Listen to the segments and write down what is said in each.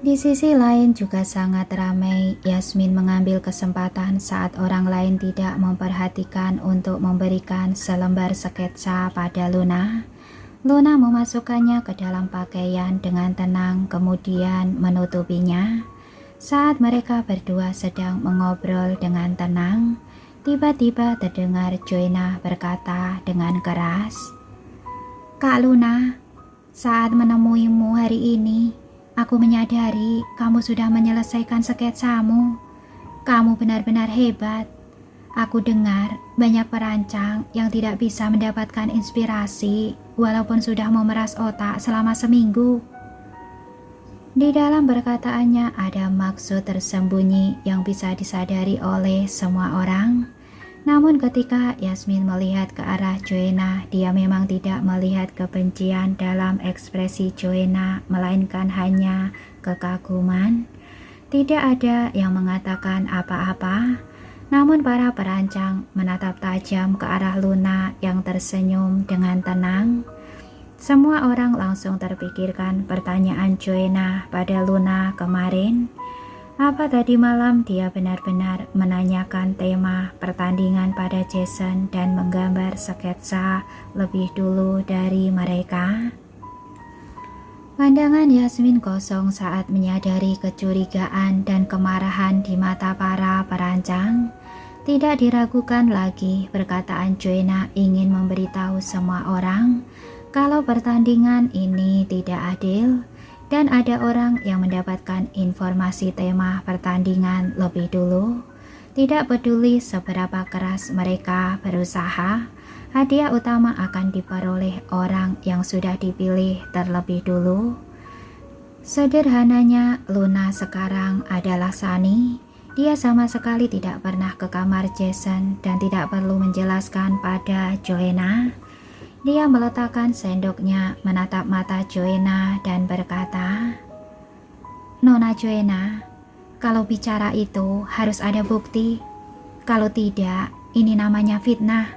Di sisi lain juga sangat ramai. Yasmin mengambil kesempatan saat orang lain tidak memperhatikan untuk memberikan selembar sketsa pada Luna. Luna memasukkannya ke dalam pakaian dengan tenang, kemudian menutupinya. Saat mereka berdua sedang mengobrol dengan tenang, tiba-tiba terdengar Joanna berkata dengan keras, "Kak Luna, saat menemuimu hari ini, aku menyadari kamu sudah menyelesaikan sketsamu. Kamu benar-benar hebat. Aku dengar banyak perancang yang tidak bisa mendapatkan inspirasi walaupun sudah memeras otak selama seminggu." Di dalam perkataannya ada maksud tersembunyi yang bisa disadari oleh semua orang. Namun ketika Yasmin melihat ke arah Joanna, dia memang tidak melihat kebencian dalam ekspresi Joanna, melainkan hanya kekaguman. Tidak ada yang mengatakan apa-apa, namun para perancang menatap tajam ke arah Luna yang tersenyum dengan tenang. Semua orang langsung terpikirkan pertanyaan Joanna pada Luna kemarin. Apa tadi malam dia benar-benar menanyakan tema pertandingan pada Jason dan menggambar sketsa lebih dulu dari mereka? Pandangan Yasmin kosong saat menyadari kecurigaan dan kemarahan di mata para perancang. Tidak diragukan lagi, perkataan Joanna ingin memberitahu semua orang kalau pertandingan ini tidak adil dan ada orang yang mendapatkan informasi tema pertandingan lebih dulu. Tidak peduli seberapa keras mereka berusaha, hadiah utama akan diperoleh orang yang sudah dipilih terlebih dulu. Sederhananya, Luna sekarang adalah Sunny. Dia sama sekali tidak pernah ke kamar Jason dan tidak perlu menjelaskan pada Joanna. Dia meletakkan sendoknya, menatap mata Joanna dan berkata, "Nona Joanna, kalau bicara itu harus ada bukti. Kalau tidak, ini namanya fitnah."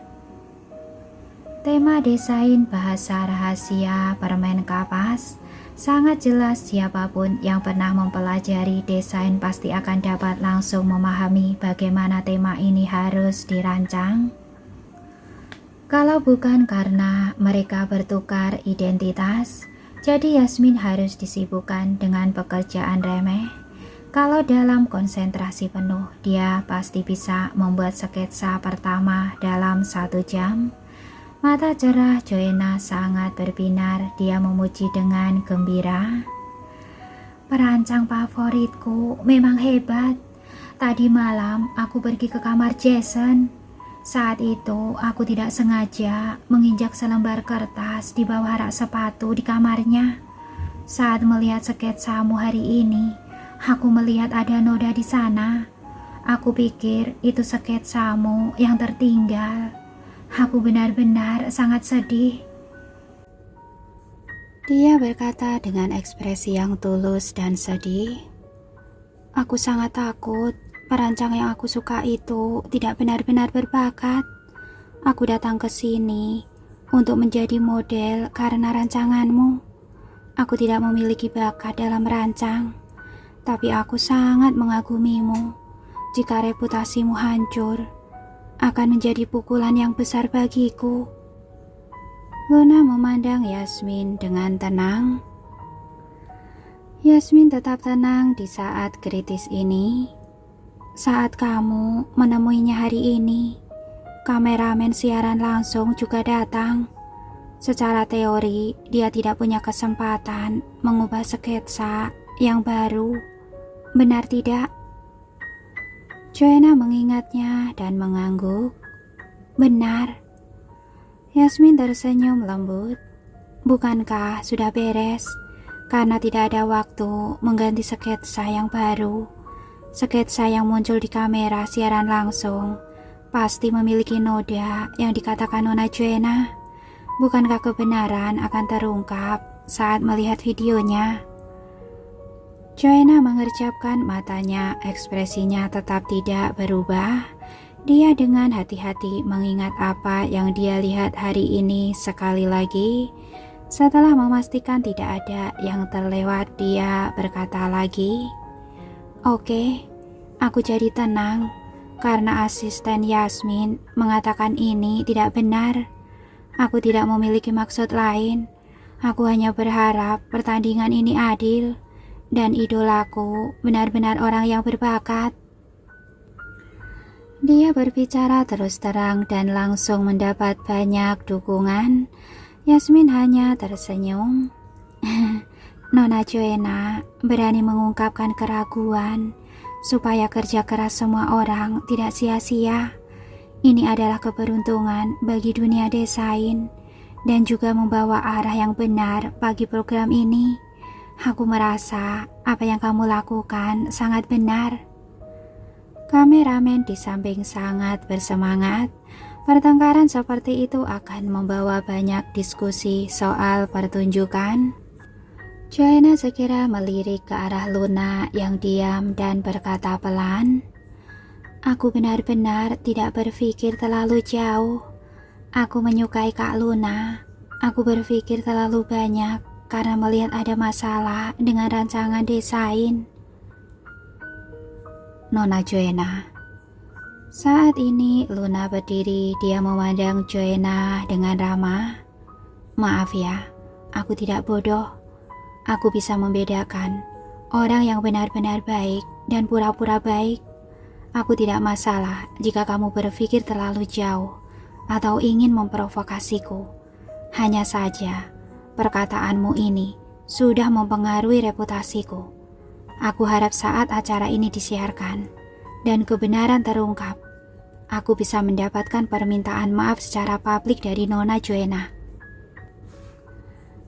Tema desain bahasa rahasia permen kapas sangat jelas. Siapapun yang pernah mempelajari desain pasti akan dapat langsung memahami bagaimana tema ini harus dirancang. Kalau bukan karena mereka bertukar identitas, jadi Yasmin harus disibukkan dengan pekerjaan remeh. Kalau dalam konsentrasi penuh, dia pasti bisa membuat sketsa pertama dalam 1 jam. Mata cerah Joanna sangat berbinar. Dia memuji dengan gembira. "Perancang favoritku memang hebat. Tadi malam aku pergi ke kamar Jason. Saat itu aku tidak sengaja menginjak selembar kertas di bawah rak sepatu di kamarnya. Saat melihat sketsamu hari ini, aku melihat ada noda di sana. Aku pikir itu sketsamu yang tertinggal. Aku benar-benar sangat sedih." Dia berkata dengan ekspresi yang tulus dan sedih. "Aku sangat takut perancang yang aku suka itu tidak benar-benar berbakat. Aku datang ke sini untuk menjadi model karena rancanganmu. Aku tidak memiliki bakat dalam merancang, tapi aku sangat mengagumimu. Jika reputasimu hancur, akan menjadi pukulan yang besar bagiku." Luna memandang Yasmin dengan tenang. Yasmin tetap tenang di saat kritis ini. Saat kamu menemuinya hari ini, kameramen siaran langsung juga datang. Secara teori, dia tidak punya kesempatan mengubah sketsa yang baru. Benar tidak? Joanna mengingatnya dan mengangguk. "Benar." Yasmin tersenyum lembut. "Bukankah sudah beres? Karena tidak ada waktu mengganti sketsa yang baru. Sketsa yang muncul di kamera siaran langsung pasti memiliki noda yang dikatakan Nona Joanna. Bukankah kebenaran akan terungkap saat melihat videonya?" Joanna mengerjapkan matanya, ekspresinya tetap tidak berubah. Dia dengan hati-hati mengingat apa yang dia lihat hari ini sekali lagi. Setelah memastikan tidak ada yang terlewat, dia berkata lagi, "Oke, aku jadi tenang karena asisten Yasmin mengatakan ini tidak benar. Aku tidak memiliki maksud lain. Aku hanya berharap pertandingan ini adil dan idolaku benar-benar orang yang berbakat." Dia berbicara terus terang dan langsung mendapat banyak dukungan. Yasmin hanya tersenyum. Nona Joanna berani mengungkapkan keraguan supaya kerja keras semua orang tidak sia-sia. Ini adalah keberuntungan bagi dunia desain dan juga membawa arah yang benar bagi program ini. Aku merasa apa yang kamu lakukan sangat benar. Kameramen di samping sangat bersemangat. Pertengkaran seperti itu akan membawa banyak diskusi soal pertunjukan. Joanna segera melirik ke arah Luna yang diam dan berkata pelan, "Aku benar-benar tidak berpikir terlalu jauh. Aku menyukai Kak Luna. Aku berpikir terlalu banyak karena melihat ada masalah dengan rancangan desain." Nona Joanna. Saat ini Luna berdiri, dia memandang Joanna dengan ramah. "Maaf ya, aku tidak bodoh. Aku bisa membedakan orang yang benar-benar baik dan pura-pura baik. Aku tidak masalah jika kamu berpikir terlalu jauh atau ingin memprovokasiku. Hanya saja, perkataanmu ini sudah mempengaruhi reputasiku. Aku harap saat acara ini disiarkan dan kebenaran terungkap, aku bisa mendapatkan permintaan maaf secara publik dari Nona Joanna."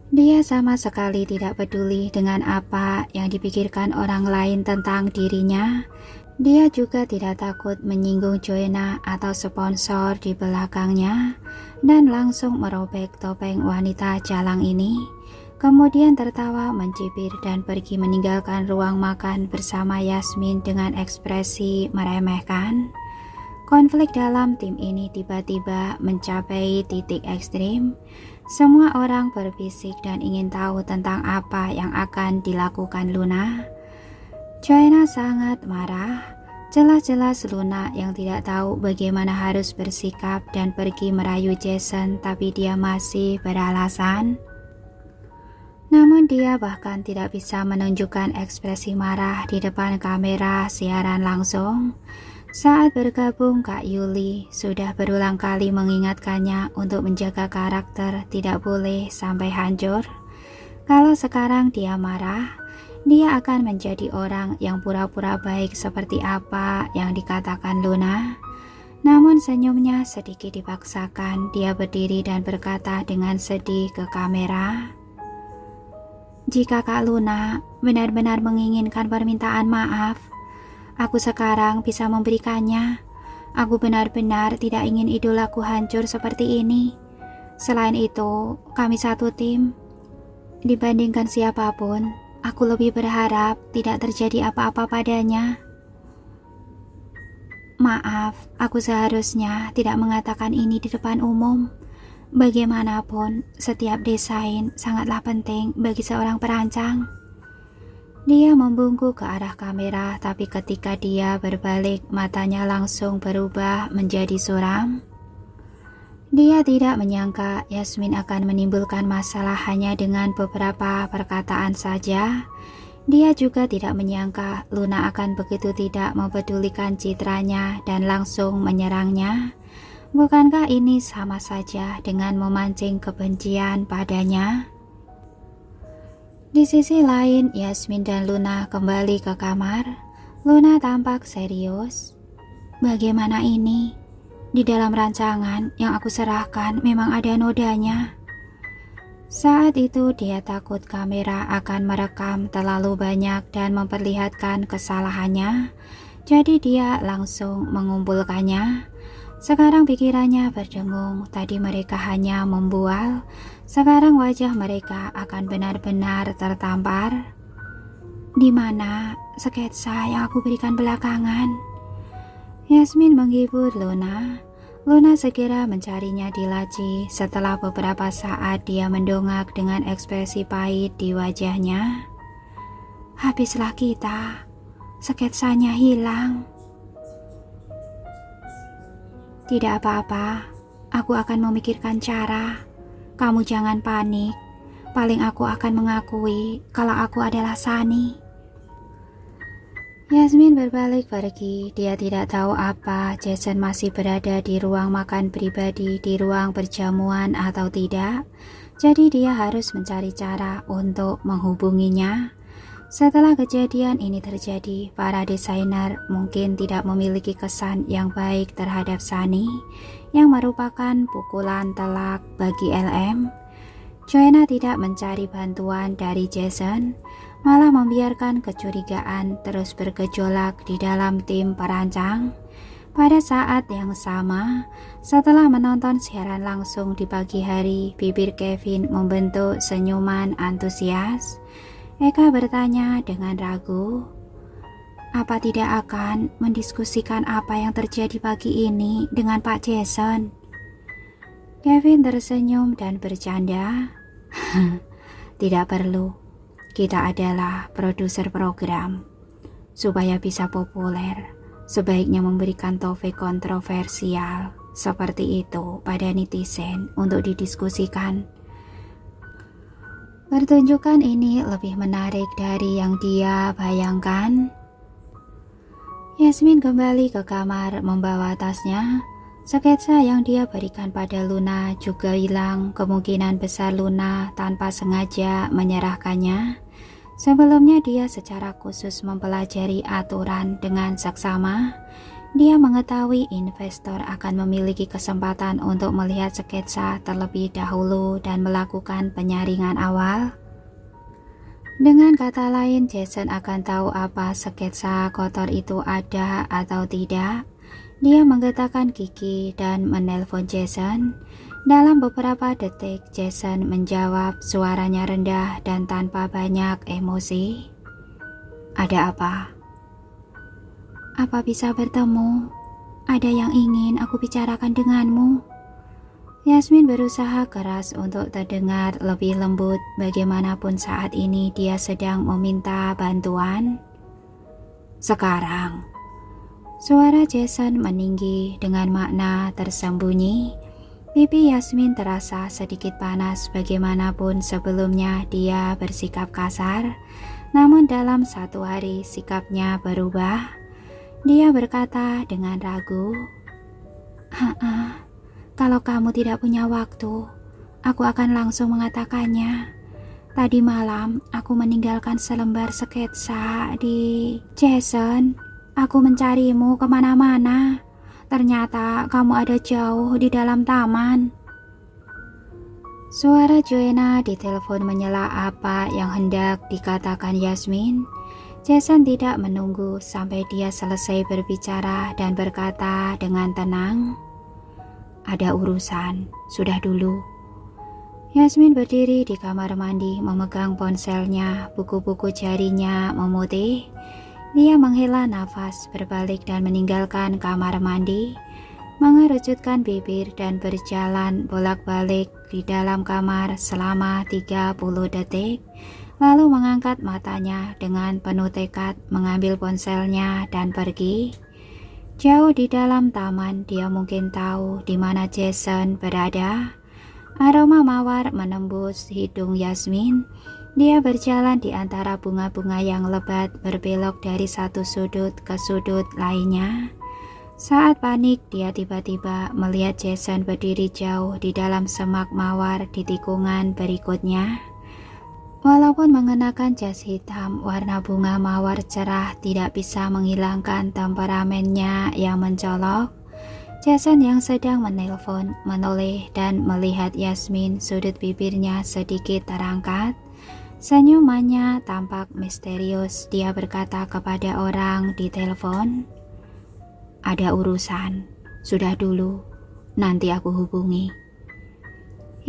Dia sama sekali tidak peduli dengan apa yang dipikirkan orang lain tentang dirinya. Dia juga tidak takut menyinggung Joanna atau sponsor di belakangnya dan langsung merobek topeng wanita jalang ini. Kemudian tertawa mencibir dan pergi meninggalkan ruang makan bersama Yasmin dengan ekspresi meremehkan. Konflik dalam tim ini tiba-tiba mencapai titik ekstrim. Semua orang berbisik dan ingin tahu tentang apa yang akan dilakukan Luna. Joanna sangat marah. Jelas-jelas Luna yang tidak tahu bagaimana harus bersikap dan pergi merayu Jason, tapi dia masih beralasan. Namun dia bahkan tidak bisa menunjukkan ekspresi marah di depan kamera siaran langsung. Saat bergabung, Kak Yuli sudah berulang kali mengingatkannya untuk menjaga karakter, tidak boleh sampai hancur. Kalau sekarang dia marah, dia akan menjadi orang yang pura-pura baik seperti apa yang dikatakan Luna. Namun senyumnya sedikit dipaksakan. Dia berdiri dan berkata dengan sedih ke kamera, "Jika Kak Luna benar-benar menginginkan permintaan maaf, aku sekarang bisa memberikannya. Aku benar-benar tidak ingin idolaku hancur seperti ini. Selain itu, kami satu tim. Dibandingkan siapapun, aku lebih berharap tidak terjadi apa-apa padanya. Maaf, aku seharusnya tidak mengatakan ini di depan umum. Bagaimanapun, setiap desain sangatlah penting bagi seorang perancang." Dia membungkuk ke arah kamera, tapi ketika dia berbalik, matanya langsung berubah menjadi suram. Dia tidak menyangka Yasmin akan menimbulkan masalah hanya dengan beberapa perkataan saja. Dia juga tidak menyangka Luna akan begitu tidak mempedulikan citranya dan langsung menyerangnya. Bukankah ini sama saja dengan memancing kebencian padanya? Di sisi lain, Yasmin dan Luna kembali ke kamar. Luna tampak serius. "Bagaimana ini? Di dalam rancangan yang aku serahkan memang ada nodanya." Saat itu dia takut kamera akan merekam terlalu banyak dan memperlihatkan kesalahannya. Jadi dia langsung mengumpulkannya. Sekarang pikirannya berdengung. Tadi mereka hanya membual. Sekarang wajah mereka akan benar-benar tertampar. "Di mana sketsa yang aku berikan belakangan?" Yasmin menghibur Luna. Luna segera mencarinya di laci. Setelah beberapa saat dia mendongak dengan ekspresi pahit di wajahnya. Habislah kita, sketsanya hilang. Tidak apa-apa, aku akan memikirkan cara. Kamu jangan panik, paling aku akan mengakui kalau aku adalah Sunny. Yasmin berbalik pergi. Dia tidak tahu apa Jason masih berada di ruang makan pribadi di ruang perjamuan atau tidak. Jadi dia harus mencari cara untuk menghubunginya. Setelah kejadian ini terjadi, para desainer mungkin tidak memiliki kesan yang baik terhadap Sunny, yang merupakan pukulan telak bagi LM. Joanna tidak mencari bantuan dari Jason, malah membiarkan kecurigaan terus bergejolak di dalam tim perancang. Pada saat yang sama, setelah menonton siaran langsung di pagi hari, bibir Kevin membentuk senyuman antusias. Eka bertanya dengan ragu, apa tidak akan mendiskusikan apa yang terjadi pagi ini dengan Pak Jason? Kevin tersenyum dan bercanda, tidak perlu. Kita adalah produser program. Supaya bisa populer, sebaiknya memberikan topik kontroversial seperti itu pada netizen untuk didiskusikan. Pertunjukan ini lebih menarik dari yang dia bayangkan. Yasmin kembali ke kamar membawa tasnya. Sketsa yang dia berikan pada Luna juga hilang. Kemungkinan besar Luna tanpa sengaja menyerahkannya. Sebelumnya dia secara khusus mempelajari aturan dengan seksama. Dia mengetahui investor akan memiliki kesempatan untuk melihat sketsa terlebih dahulu dan melakukan penyaringan awal. Dengan kata lain, Jason akan tahu apa sketsa kotor itu ada atau tidak. Dia menggetakkan gigi dan menelpon Jason. Dalam beberapa detik, Jason menjawab, suaranya rendah dan tanpa banyak emosi. Ada apa? Apa bisa bertemu? Ada yang ingin aku bicarakan denganmu. Yasmin berusaha keras untuk terdengar lebih lembut. Bagaimanapun saat ini dia sedang meminta bantuan. Sekarang, suara Jason meninggi dengan makna tersembunyi. Pipi Yasmin terasa sedikit panas. Bagaimanapun sebelumnya dia bersikap kasar, namun dalam satu hari sikapnya berubah. Dia berkata dengan ragu, kalau kamu tidak punya waktu, aku akan langsung mengatakannya. Tadi malam aku meninggalkan selembar sketsa di Jason. Aku mencarimu kemana-mana. Ternyata kamu ada jauh di dalam taman. Suara Joanna di telepon menyela apa yang hendak dikatakan Yasmin. Jason tidak menunggu sampai dia selesai berbicara dan berkata dengan tenang, ada urusan, sudah dulu. Yasmin berdiri di kamar mandi memegang ponselnya, buku-buku jarinya memutih. Dia menghela nafas, berbalik dan meninggalkan kamar mandi, mengerutkan bibir dan berjalan bolak-balik di dalam kamar selama 30 detik. Lalu mengangkat matanya dengan penuh tekad mengambil ponselnya dan pergi. Jauh di dalam taman dia mungkin tahu di mana Jason berada. Aroma mawar menembus hidung Yasmin. Dia berjalan di antara bunga-bunga yang lebat berbelok dari satu sudut ke sudut lainnya. Saat panik dia tiba-tiba melihat Jason berdiri jauh di dalam semak mawar di tikungan berikutnya. Walaupun mengenakan jas hitam, warna bunga mawar cerah tidak bisa menghilangkan temperamennya yang mencolok. Jason yang sedang menelpon menoleh dan melihat Yasmin, sudut bibirnya sedikit terangkat. Senyumannya tampak misterius. Dia berkata kepada orang di telepon, ada urusan, sudah dulu, nanti aku hubungi.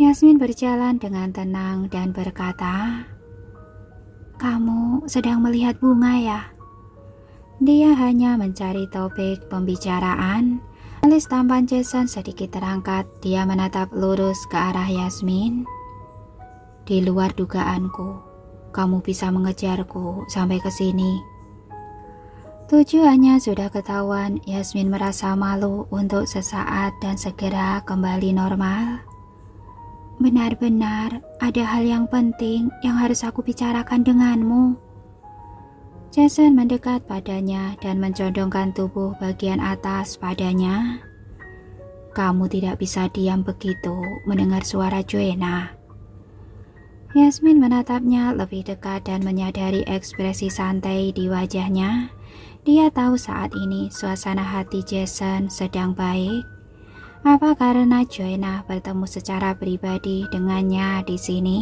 Yasmin berjalan dengan tenang dan berkata, kamu sedang melihat bunga ya? Dia hanya mencari topik pembicaraan. Alis tampan Jason sedikit terangkat. Dia menatap lurus ke arah Yasmin. Di luar dugaanku, kamu bisa mengejarku sampai ke sini. Tujuannya sudah ketahuan. Yasmin merasa malu untuk sesaat dan segera kembali normal. Benar-benar ada hal yang penting yang harus aku bicarakan denganmu. Jason mendekat padanya dan mencondongkan tubuh bagian atas padanya. Kamu tidak bisa diam begitu mendengar suara Joanna. Yasmin menatapnya lebih dekat dan menyadari ekspresi santai di wajahnya. Dia tahu saat ini suasana hati Jason sedang baik. Apa karena Joanna bertemu secara pribadi dengannya di sini?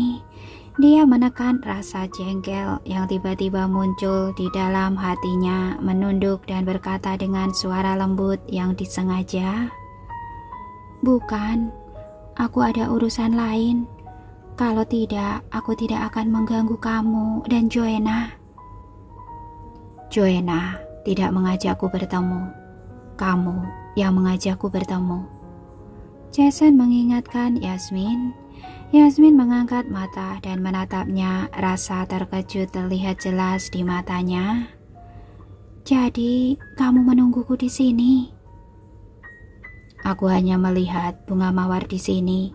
Dia menekan rasa jengkel yang tiba-tiba muncul di dalam hatinya, menunduk dan berkata dengan suara lembut yang disengaja. Bukan, aku ada urusan lain. Kalau tidak, aku tidak akan mengganggu kamu dan Joanna. Joanna tidak mengajakku bertemu. Kamu yang mengajakku bertemu. Jason mengingatkan Yasmin. Yasmin mengangkat mata dan menatapnya. Rasa terkejut terlihat jelas di matanya. Jadi, kamu menungguku di sini? Aku hanya melihat bunga mawar di sini.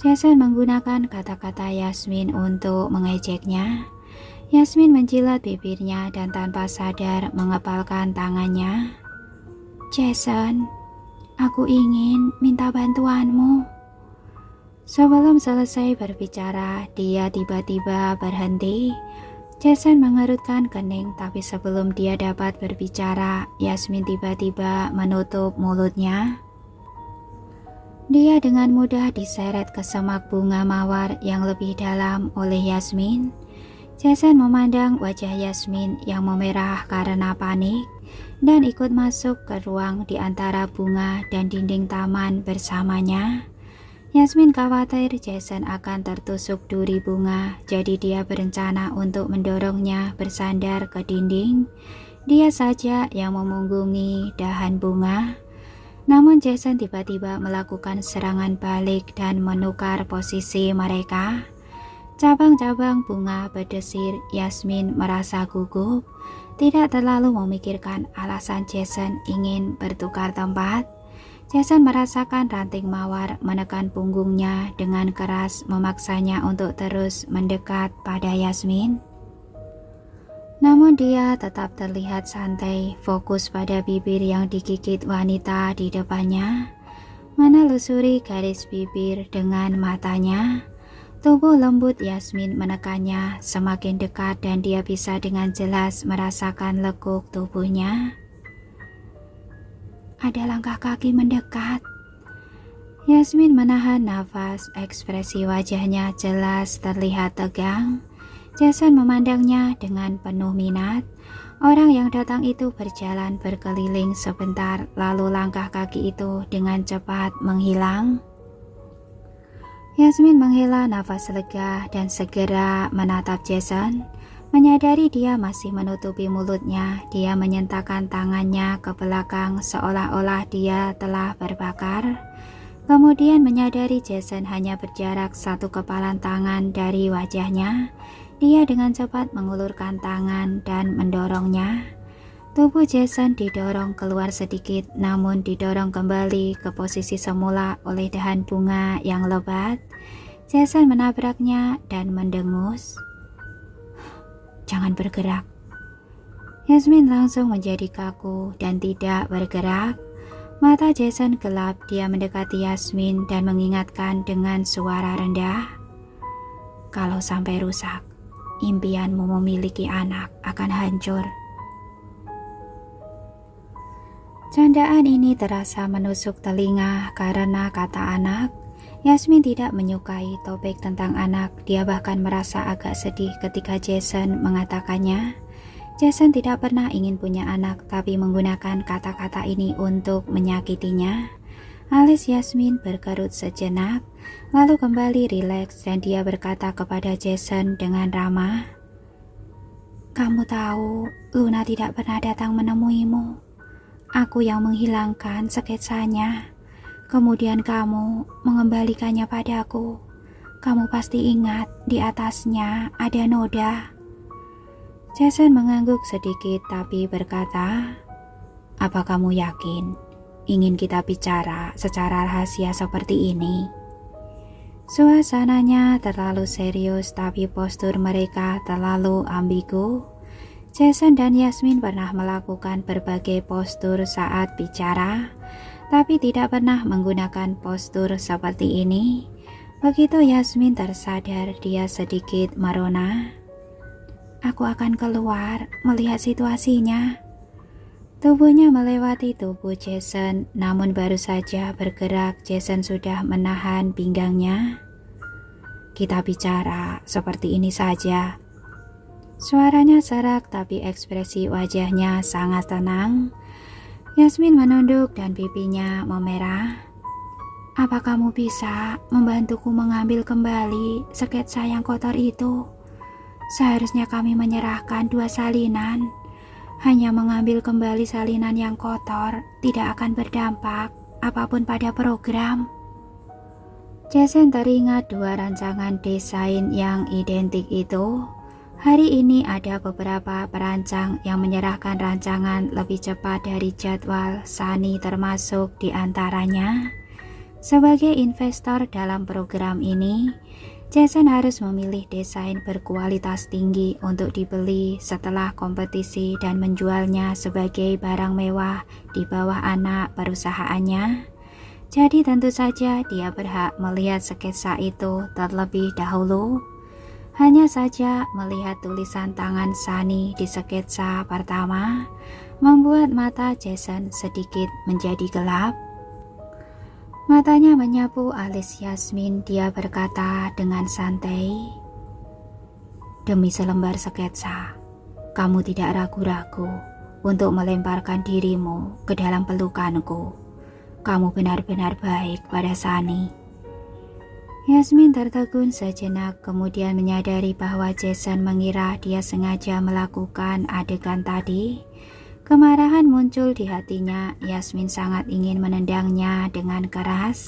Jason menggunakan kata-kata Yasmin untuk mengejeknya. Yasmin menjilat bibirnya dan tanpa sadar mengepalkan tangannya. Jason, aku ingin minta bantuanmu. Sebelum selesai berbicara, dia tiba-tiba berhenti. Jason mengerutkan kening, tapi sebelum dia dapat berbicara, Yasmin tiba-tiba menutup mulutnya. Dia dengan mudah diseret ke semak bunga mawar yang lebih dalam oleh Yasmin. Jason memandang wajah Yasmin yang memerah karena panik dan ikut masuk ke ruang di antara bunga dan dinding taman bersamanya. Yasmin khawatir Jason akan tertusuk duri bunga, jadi dia berencana untuk mendorongnya bersandar ke dinding. Dia saja yang memunggungi dahan bunga. Namun Jason tiba-tiba melakukan serangan balik dan menukar posisi mereka. Cabang-cabang bunga berdesir. Yasmin merasa gugup, tidak terlalu memikirkan alasan Jason ingin bertukar tempat. Jason merasakan ranting mawar menekan punggungnya dengan keras, memaksanya untuk terus mendekat pada Yasmin. Namun dia tetap terlihat santai, fokus pada bibir yang digigit wanita di depannya. Menelusuri garis bibir dengan matanya. Tubuh lembut Yasmin menekannya semakin dekat dan dia bisa dengan jelas merasakan lekuk tubuhnya. Ada langkah kaki mendekat. Yasmin menahan nafas, ekspresi wajahnya jelas terlihat tegang. Jason memandangnya dengan penuh minat. Orang yang datang itu berjalan berkeliling sebentar, lalu langkah kaki itu dengan cepat menghilang. Yasmin menghela nafas lega dan segera menatap Jason. Menyadari dia masih menutupi mulutnya, dia menyentakkan tangannya ke belakang seolah-olah dia telah berbakar. Kemudian menyadari Jason hanya berjarak satu kepalan tangan dari wajahnya. Dia dengan cepat mengulurkan tangan dan mendorongnya. Tubuh Jason didorong keluar sedikit, namun didorong kembali ke posisi semula oleh dahan bunga yang lebat. Jason menabraknya dan mendengus. Jangan bergerak. Yasmin langsung menjadi kaku dan tidak bergerak. Mata Jason gelap, dia mendekati Yasmin dan mengingatkan dengan suara rendah. Kalau sampai rusak, impianmu memiliki anak akan hancur. Candaan ini terasa menusuk telinga karena kata anak. Yasmin tidak menyukai topik tentang anak. Dia bahkan merasa agak sedih ketika Jason mengatakannya. Jason tidak pernah ingin punya anak, tapi menggunakan kata-kata ini untuk menyakitinya. Alis Yasmin berkerut sejenak, lalu kembali rileks dan dia berkata kepada Jason dengan ramah, "Kamu tahu, Luna tidak pernah datang menemuimu. Aku yang menghilangkan sketsanya. Kemudian kamu mengembalikannya padaku. Kamu pasti ingat di atasnya ada noda. Jason mengangguk sedikit tapi berkata, "Apa kamu yakin ingin kita bicara secara rahasia seperti ini?" Suasananya terlalu serius tapi postur mereka terlalu ambigu. Jason dan Yasmin pernah melakukan berbagai postur saat bicara, tapi tidak pernah menggunakan postur seperti ini. Begitu Yasmin tersadar, dia sedikit merona. "Aku akan keluar melihat situasinya." Tubuhnya melewati tubuh Jason, namun baru saja bergerak, Jason sudah menahan pinggangnya. "Kita bicara seperti ini saja." Suaranya serak tapi ekspresi wajahnya sangat tenang. Yasmin menunduk dan pipinya memerah. "Apa kamu bisa membantuku mengambil kembali sketsa yang kotor itu? Seharusnya kami menyerahkan 2 salinan. Hanya mengambil kembali salinan yang kotor tidak akan berdampak apapun pada program." Jason teringat 2 rancangan desain yang identik itu. Hari ini ada beberapa perancang yang menyerahkan rancangan lebih cepat dari jadwal, Sunny termasuk di antaranya. Sebagai investor dalam program ini, Jason harus memilih desain berkualitas tinggi untuk dibeli setelah kompetisi dan menjualnya sebagai barang mewah di bawah anak perusahaannya. Jadi tentu saja dia berhak melihat sketsa itu terlebih dahulu. Hanya saja melihat tulisan tangan Sunny di sketsa pertama membuat mata Jason sedikit menjadi gelap. Matanya menyapu alis Yasmin, dia berkata dengan santai, "Demi selembar sketsa, kamu tidak ragu-ragu untuk melemparkan dirimu ke dalam pelukanku. Kamu benar-benar baik pada Sunny." Yasmin tertegun sejenak, kemudian menyadari bahwa Jason mengira dia sengaja melakukan adegan tadi. Kemarahan muncul di hatinya. Yasmin sangat ingin menendangnya dengan keras,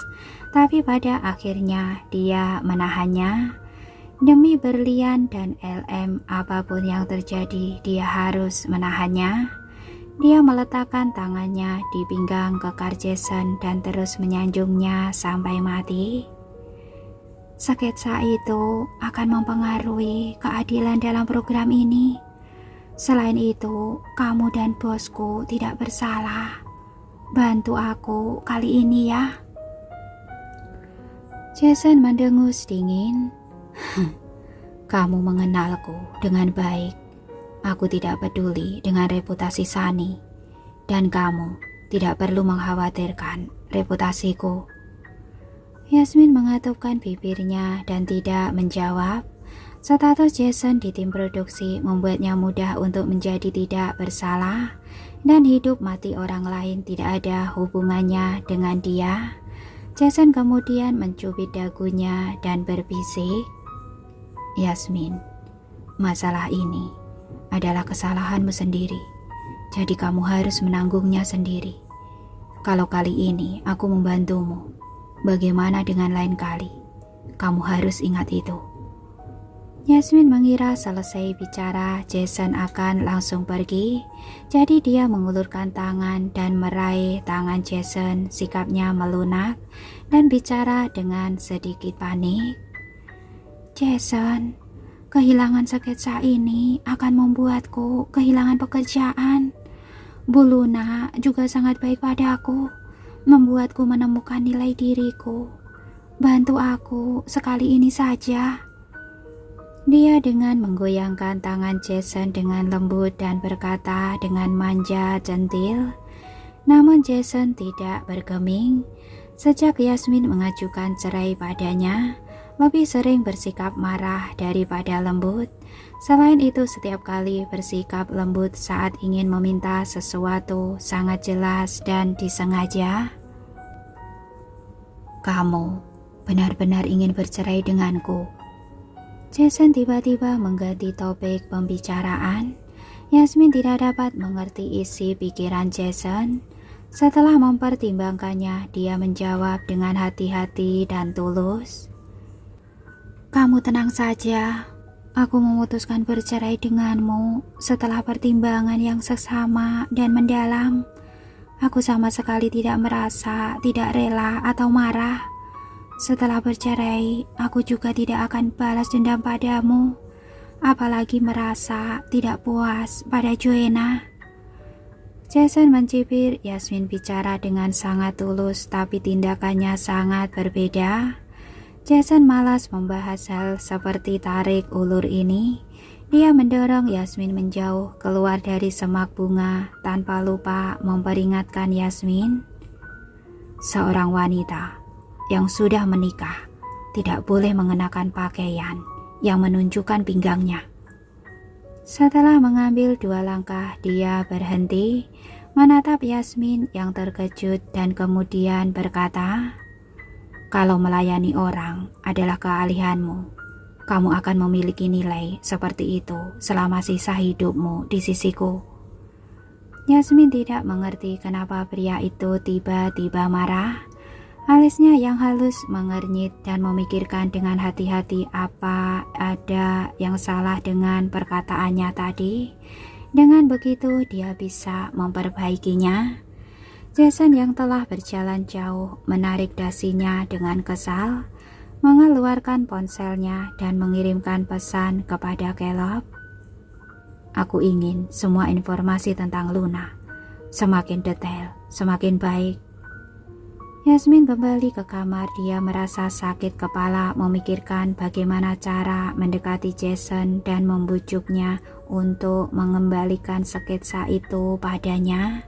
tapi pada akhirnya dia menahannya. Demi berlian dan LM, apapun yang terjadi, dia harus menahannya. Dia meletakkan tangannya di pinggang kekar Jason dan terus menyanjungnya sampai mati. "Sketsa itu akan mempengaruhi keadilan dalam program ini. Selain itu, kamu dan bosku tidak bersalah. Bantu aku kali ini ya." Jason mendengus dingin. "Kamu mengenalku dengan baik. Aku tidak peduli dengan reputasi Sunny. Dan kamu tidak perlu mengkhawatirkan reputasiku." Yasmin mengatupkan bibirnya dan tidak menjawab. Status Jason di tim produksi membuatnya mudah untuk menjadi tidak bersalah, dan hidup mati orang lain tidak ada hubungannya dengan dia. Jason kemudian mencubit dagunya dan berbisik, "Yasmin, masalah ini adalah kesalahanmu sendiri, jadi kamu harus menanggungnya sendiri. Kalau kali ini aku membantumu, bagaimana dengan lain kali? Kamu harus ingat itu." Yasmin mengira selesai bicara, Jason akan langsung pergi. Jadi dia mengulurkan tangan dan meraih tangan Jason, sikapnya melunak dan bicara dengan sedikit panik. "Jason, kehilangan sketsa ini akan membuatku kehilangan pekerjaan. Bu Luna juga sangat baik padaku, membuatku menemukan nilai diriku. Bantu aku sekali ini saja." Dia dengan menggoyangkan tangan Jason dengan lembut dan berkata dengan manja centil. Namun Jason tidak bergeming. Sejak Yasmin mengajukan cerai padanya, lebih sering bersikap marah daripada lembut. Selain itu, setiap kali bersikap lembut saat ingin meminta sesuatu sangat jelas dan disengaja. "Kamu benar-benar ingin bercerai denganku?" Jason tiba-tiba mengganti topik pembicaraan. Yasmin tidak dapat mengerti isi pikiran Jason. Setelah mempertimbangkannya, dia menjawab dengan hati-hati dan tulus. Kamu tenang saja. Aku memutuskan bercerai denganmu setelah pertimbangan yang seksama dan mendalam. Aku sama sekali tidak merasa tidak rela atau marah. Setelah bercerai, aku juga tidak akan balas dendam padamu, apalagi merasa tidak puas pada Joanna. Jason mencibir. Yasmin bicara dengan sangat tulus, tapi tindakannya sangat berbeda. Jason malas membahas hal seperti tarik ulur ini. Dia mendorong Yasmin menjauh keluar dari semak bunga tanpa lupa memperingatkan Yasmin. Seorang wanita yang sudah menikah tidak boleh mengenakan pakaian yang menunjukkan pinggangnya. Setelah mengambil 2 langkah, dia berhenti, menatap Yasmin yang terkejut dan kemudian berkata, kalau melayani orang adalah keahlianmu, kamu akan memiliki nilai seperti itu selama sisa hidupmu di sisiku. Yasmin tidak mengerti kenapa pria itu tiba-tiba marah. Alisnya yang halus mengernyit dan memikirkan dengan hati-hati apa ada yang salah dengan perkataannya tadi. Dengan begitu dia bisa memperbaikinya. Jason yang telah berjalan jauh menarik dasinya dengan kesal, mengeluarkan ponselnya dan mengirimkan pesan kepada Caleb. Aku ingin semua informasi tentang Luna. Semakin detail, semakin baik. Yasmin kembali ke kamar. Dia merasa sakit kepala memikirkan bagaimana cara mendekati Jason dan membujuknya untuk mengembalikan sketsa itu padanya.